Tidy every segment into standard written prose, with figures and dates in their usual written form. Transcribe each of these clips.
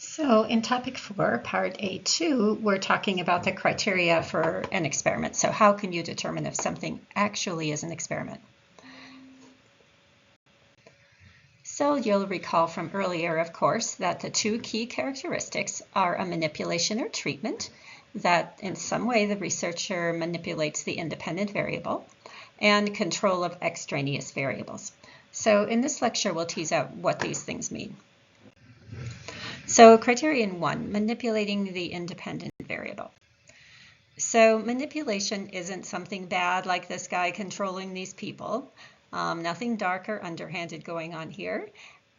So in topic 4, part A2, we're talking about the criteria for an experiment. So how can you determine if something actually is an experiment? So you'll recall from earlier, of course, that the two key characteristics are a manipulation or treatment, that in some way the researcher manipulates the independent variable, and control of extraneous variables. So in this lecture, we'll tease out what these things mean. So criterion 1, manipulating the independent variable. So manipulation isn't something bad like this guy controlling these people. Nothing dark or underhanded going on here.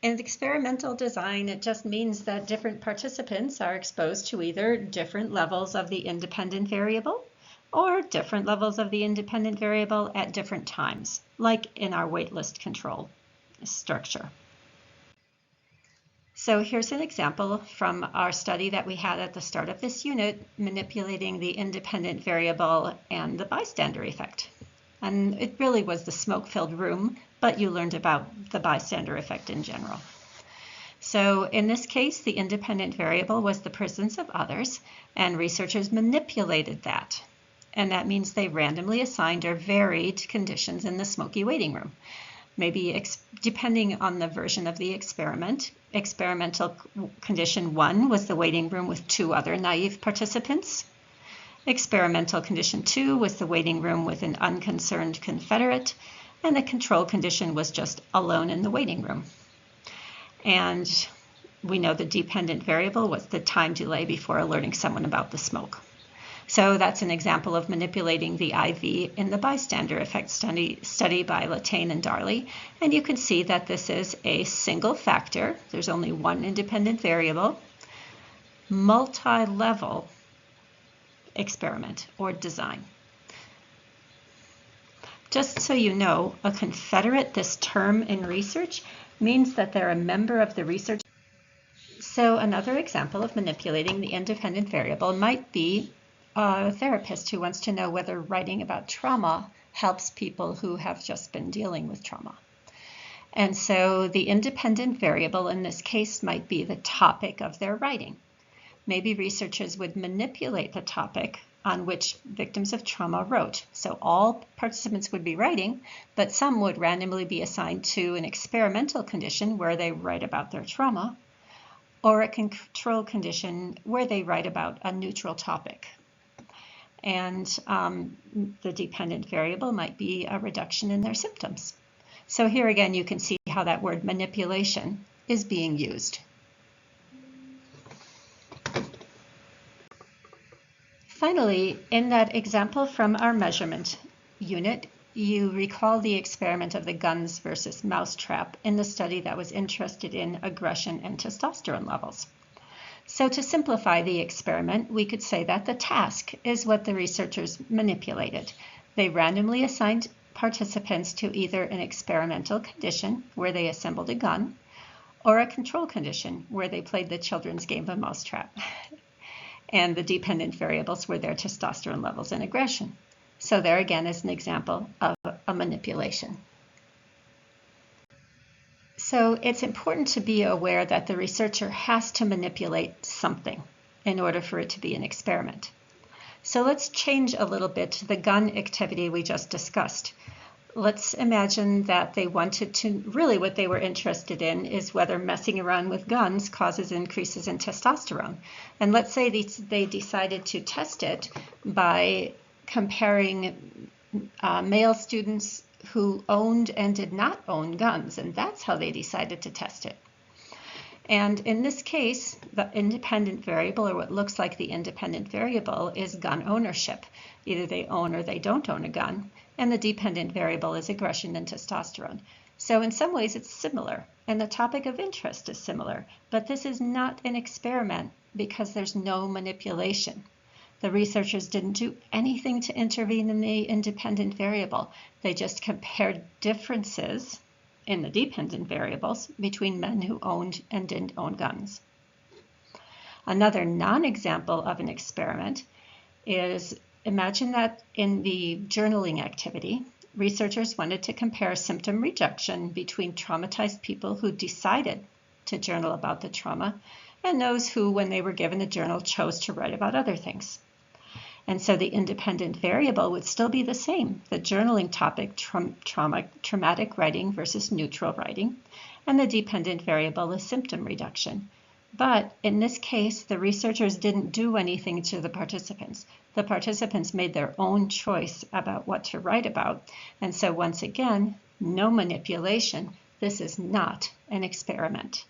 In experimental design, it just means that different participants are exposed to either different levels of the independent variable or different levels of the independent variable at different times, like in our waitlist control structure. So here's an example from our study that we had at the start of this unit, manipulating the independent variable and the bystander effect. And it really was the smoke-filled room, but you learned about the bystander effect in general. So in this case, the independent variable was the presence of others, and researchers manipulated that. And that means they randomly assigned or varied conditions in the smoky waiting room. Maybe depending on the version of the experiment, experimental condition 1 was the waiting room with 2 other naive participants. Experimental condition 2 was the waiting room with an unconcerned Confederate, and the control condition was just alone in the waiting room. And we know the dependent variable was the time delay before alerting someone about the smoke. So that's an example of manipulating the IV in the bystander effect study by Latane and Darley. And you can see that this is a single factor. There's only one independent variable, multi-level experiment or design. Just so you know, a Confederate, this term in research, means that they're a member of the research. So another example of manipulating the independent variable might be a therapist who wants to know whether writing about trauma helps people who have just been dealing with trauma. And so the independent variable in this case might be the topic of their writing. Maybe researchers would manipulate the topic on which victims of trauma wrote. So all participants would be writing, but some would randomly be assigned to an experimental condition where they write about their trauma, or a control condition where they write about a neutral topic. And the dependent variable might be a reduction in their symptoms. So here again, you can see how that word manipulation is being used. Finally, in that example from our measurement unit, you recall the experiment of the guns versus mousetrap in the study that was interested in aggression and testosterone levels. So to simplify the experiment, we could say that the task is what the researchers manipulated. They randomly assigned participants to either an experimental condition where they assembled a gun, or a control condition where they played the children's game of mousetrap. And the dependent variables were their testosterone levels and aggression. So there again is an example of a manipulation. So it's important to be aware that the researcher has to manipulate something in order for it to be an experiment. So let's change a little bit to the gun activity we just discussed. Let's imagine that they wanted to, really what they were interested in is whether messing around with guns causes increases in testosterone. And let's say they decided to test it by comparing male students who owned and did not own guns, and that's how they decided to test it. And in this case, the independent variable, or what looks like the independent variable, is gun ownership. Either they own or they don't own a gun, and the dependent variable is aggression and testosterone. So in some ways it's similar, and the topic of interest is similar, but this is not an experiment because there's no manipulation. The researchers didn't do anything to intervene in the independent variable. They just compared differences in the dependent variables between men who owned and didn't own guns. Another non-example of an experiment is, imagine that in the journaling activity, researchers wanted to compare symptom reduction between traumatized people who decided to journal about the trauma, and those who, when they were given a journal, chose to write about other things. And so the independent variable would still be the same, the journaling topic, traumatic writing versus neutral writing, and the dependent variable is symptom reduction. But in this case, the researchers didn't do anything to the participants. The participants made their own choice about what to write about. And so once again, no manipulation. This is not an experiment.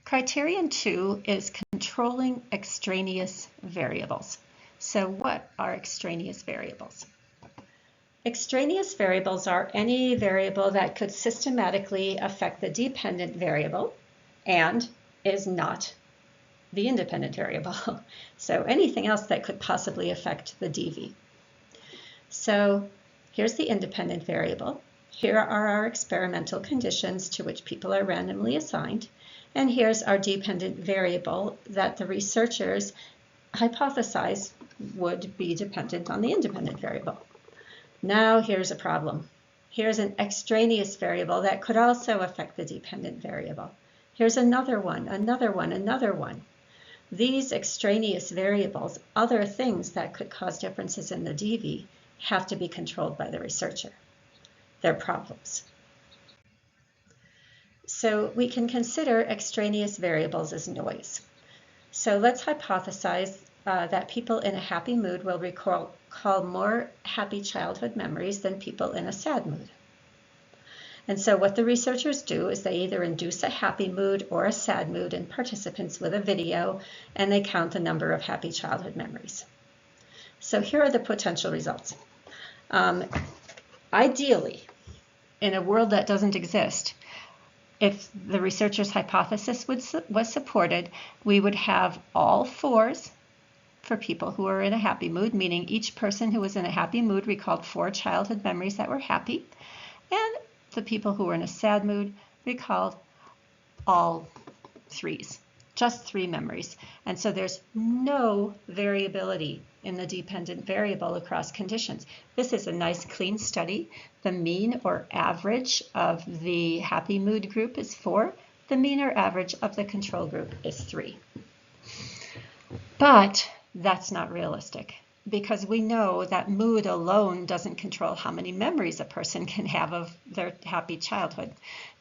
Criterion 2 is controlling extraneous variables. So what are extraneous variables? Extraneous variables are any variable that could systematically affect the dependent variable and is not the independent variable. So anything else that could possibly affect the DV. So here's the independent variable. Here are our experimental conditions to which people are randomly assigned. And here's our dependent variable that the researchers hypothesized would be dependent on the independent variable. Now here's a problem. Here's an extraneous variable that could also affect the dependent variable. Here's another one, another one, another one. These extraneous variables, other things that could cause differences in the DV, have to be controlled by the researcher. They're problems. So we can consider extraneous variables as noise. So let's hypothesize that people in a happy mood will recall more happy childhood memories than people in a sad mood. And so what the researchers do is they either induce a happy mood or a sad mood in participants with a video, and they count the number of happy childhood memories. So here are the potential results. Ideally, in a world that doesn't exist, if the researchers' hypothesis was supported, we would have all 4s for people who are in a happy mood, meaning each person who was in a happy mood recalled 4 childhood memories that were happy, and the people who were in a sad mood recalled all 3s, just 3 memories. And so there's no variability in the dependent variable across conditions. This is a nice clean study. The mean or average of the happy mood group is 4. The mean or average of the control group is 3. But that's not realistic, because we know that mood alone doesn't control how many memories a person can have of their happy childhood.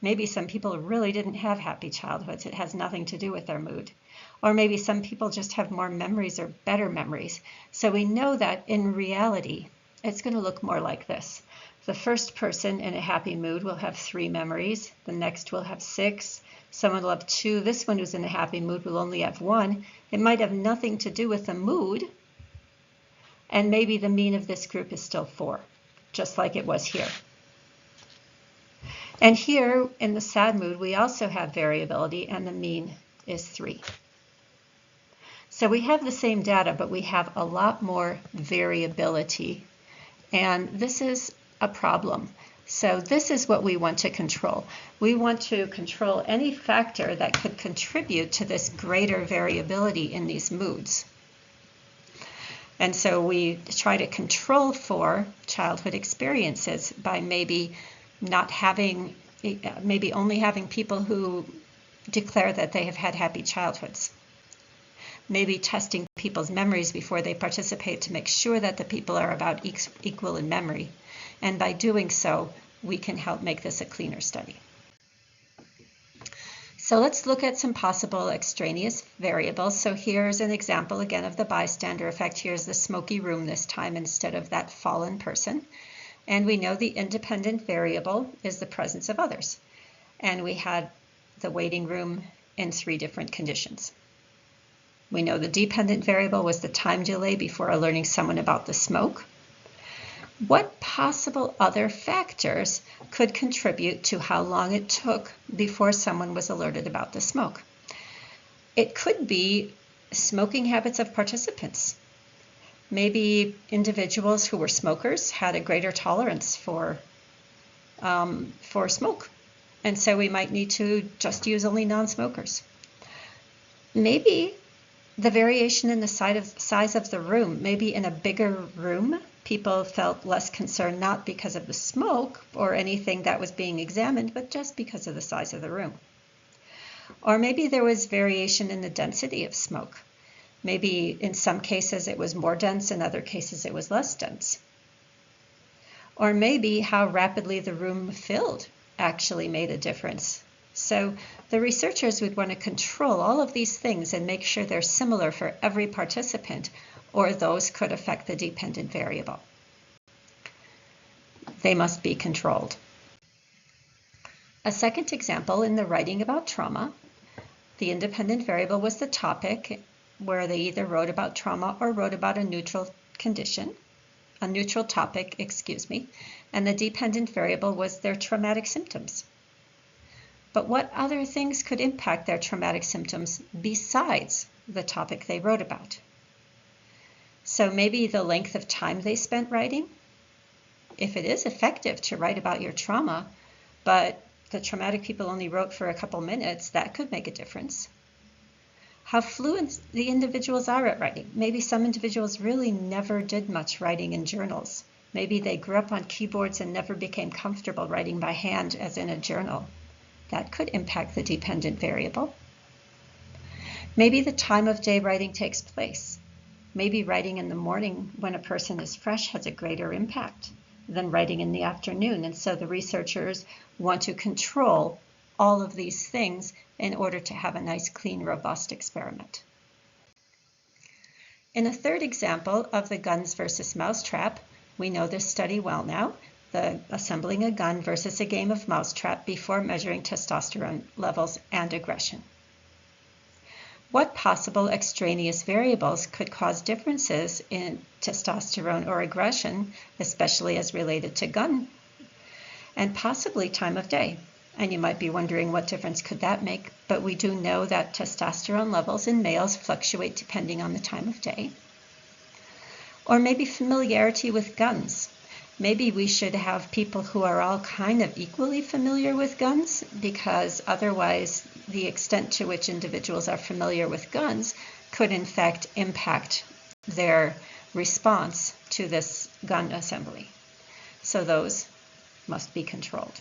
Maybe some people really didn't have happy childhoods. It has nothing to do with their mood. Or maybe some people just have more memories or better memories. So we know that in reality, it's going to look more like this. The first person in a happy mood will have 3 memories. The next will have 6. Someone will have 2. This one who's in a happy mood will only have 1. It might have nothing to do with the mood. And maybe the mean of this group is still 4, just like it was here. And here in the sad mood, we also have variability, and the mean is 3. So we have the same data, but we have a lot more variability. And this is a problem. So this is what we want to control. We want to control any factor that could contribute to this greater variability in these moods. And so we try to control for childhood experiences by maybe only having people who declare that they have had happy childhoods. Maybe testing people's memories before they participate to make sure that the people are about equal in memory. And by doing so, we can help make this a cleaner study. So let's look at some possible extraneous variables. So here's an example again of the bystander effect. Here's the smoky room this time instead of that fallen person. And we know the independent variable is the presence of others. And we had the waiting room in 3 different conditions. We know the dependent variable was the time delay before alerting someone about the smoke. What possible other factors could contribute to how long it took before someone was alerted about the smoke? It could be smoking habits of participants. Maybe individuals who were smokers had a greater tolerance for smoke, and so we might need to just use only non-smokers. Maybe the variation in the size of the room, maybe in a bigger room, People felt less concerned not because of the smoke or anything that was being examined, but just because of the size of the room. Or maybe there was variation in the density of smoke. Maybe in some cases it was more dense, in other cases it was less dense. Or maybe how rapidly the room filled actually made a difference. So the researchers would want to control all of these things and make sure they're similar for every participant, or those could affect the dependent variable. They must be controlled. A second example in the writing about trauma, the independent variable was the topic where they either wrote about trauma or wrote about a neutral condition, a neutral topic, and the dependent variable was their traumatic symptoms. But what other things could impact their traumatic symptoms besides the topic they wrote about? So maybe the length of time they spent writing. If it is effective to write about your trauma, but the traumatic people only wrote for a couple minutes, that could make a difference. How fluent the individuals are at writing. Maybe some individuals really never did much writing in journals. Maybe they grew up on keyboards and never became comfortable writing by hand as in a journal. That could impact the dependent variable. Maybe the time of day writing takes place. Maybe writing in the morning when a person is fresh has a greater impact than writing in the afternoon. And so the researchers want to control all of these things in order to have a nice, clean, robust experiment. In a third example of the guns versus mousetrap, we know this study well now, the assembling a gun versus a game of mousetrap before measuring testosterone levels and aggression. What possible extraneous variables could cause differences in testosterone or aggression, especially as related to gun, and possibly time of day? And you might be wondering what difference could that make, but we do know that testosterone levels in males fluctuate depending on the time of day. Or maybe familiarity with guns. Maybe we should have people who are all kind of equally familiar with guns, because otherwise the extent to which individuals are familiar with guns could in fact impact their response to this gun assembly. So those must be controlled.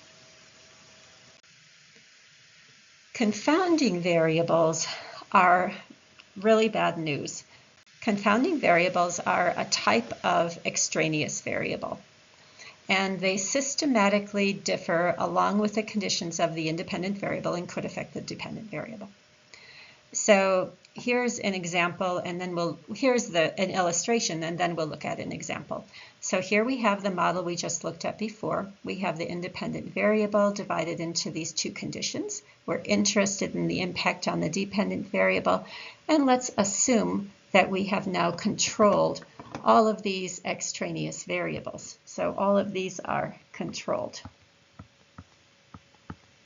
Confounding variables are really bad news. Confounding variables are a type of extraneous variable, and they systematically differ along with the conditions of the independent variable and could affect the dependent variable. So here's an example, and then here's an illustration, and then we'll look at an example. So here we have the model we just looked at before. We have the independent variable divided into these two conditions. We're interested in the impact on the dependent variable, and let's assume that we have now controlled all of these extraneous variables. So all of these are controlled.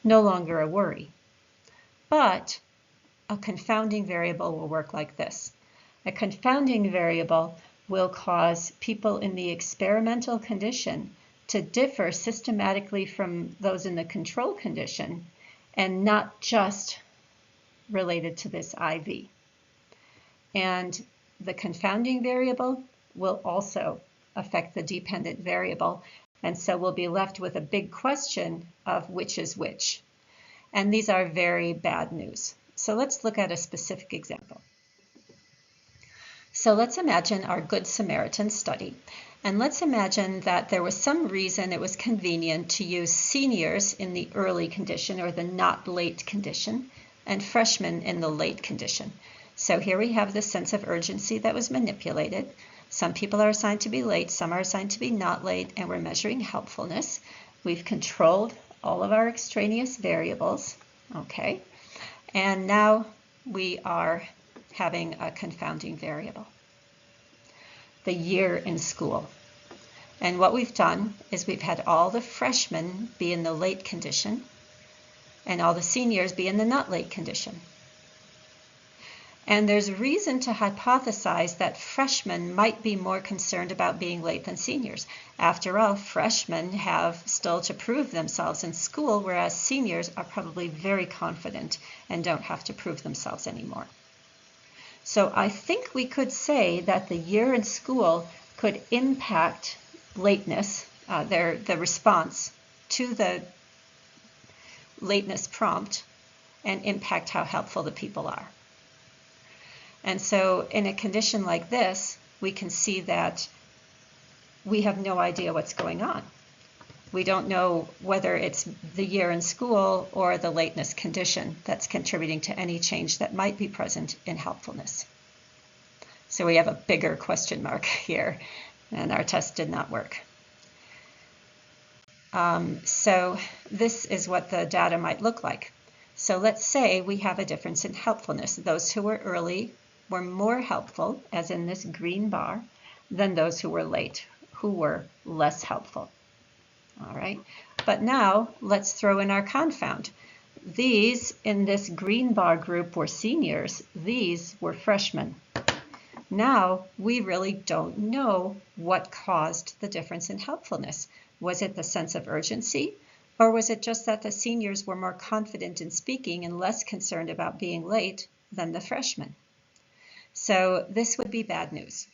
No longer a worry. But a confounding variable will work like this. A confounding variable will cause people in the experimental condition to differ systematically from those in the control condition, and not just related to this IV. And the confounding variable will also affect the dependent variable, and so we'll be left with a big question of which is which. And these are very bad news. So let's look at a specific example. So let's imagine our Good Samaritan study, and let's imagine that there was some reason it was convenient to use seniors in the early condition, or the not late condition, and freshmen in the late condition. So here we have the sense of urgency that was manipulated. Some people are assigned to be late, some are assigned to be not late, and we're measuring helpfulness. We've controlled all of our extraneous variables, okay? And now we are having a confounding variable, the year in school. And what we've done is we've had all the freshmen be in the late condition and all the seniors be in the not late condition. And there's reason to hypothesize that freshmen might be more concerned about being late than seniors. After all, freshmen have still to prove themselves in school, whereas seniors are probably very confident and don't have to prove themselves anymore. So I think we could say that the year in school could impact lateness, the response to the lateness prompt, and impact how helpful the people are. And so in a condition like this, we can see that we have no idea what's going on. We don't know whether it's the year in school or the lateness condition that's contributing to any change that might be present in helpfulness. So we have a bigger question mark here, and our test did not work. So this is what the data might look like. So let's say we have a difference in helpfulness. Those who were early were more helpful, as in this green bar, than those who were late, who were less helpful. All right, but now let's throw in our confound. These in this green bar group were seniors, these were freshmen. Now we really don't know what caused the difference in helpfulness. Was it the sense of urgency, or was it just that the seniors were more confident in speaking and less concerned about being late than the freshmen? So this would be bad news.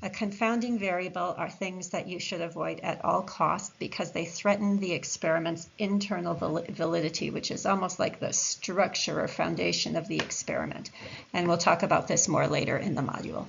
A confounding variable are things that you should avoid at all costs because they threaten the experiment's internal validity, which is almost like the structure or foundation of the experiment. And we'll talk about this more later in the module.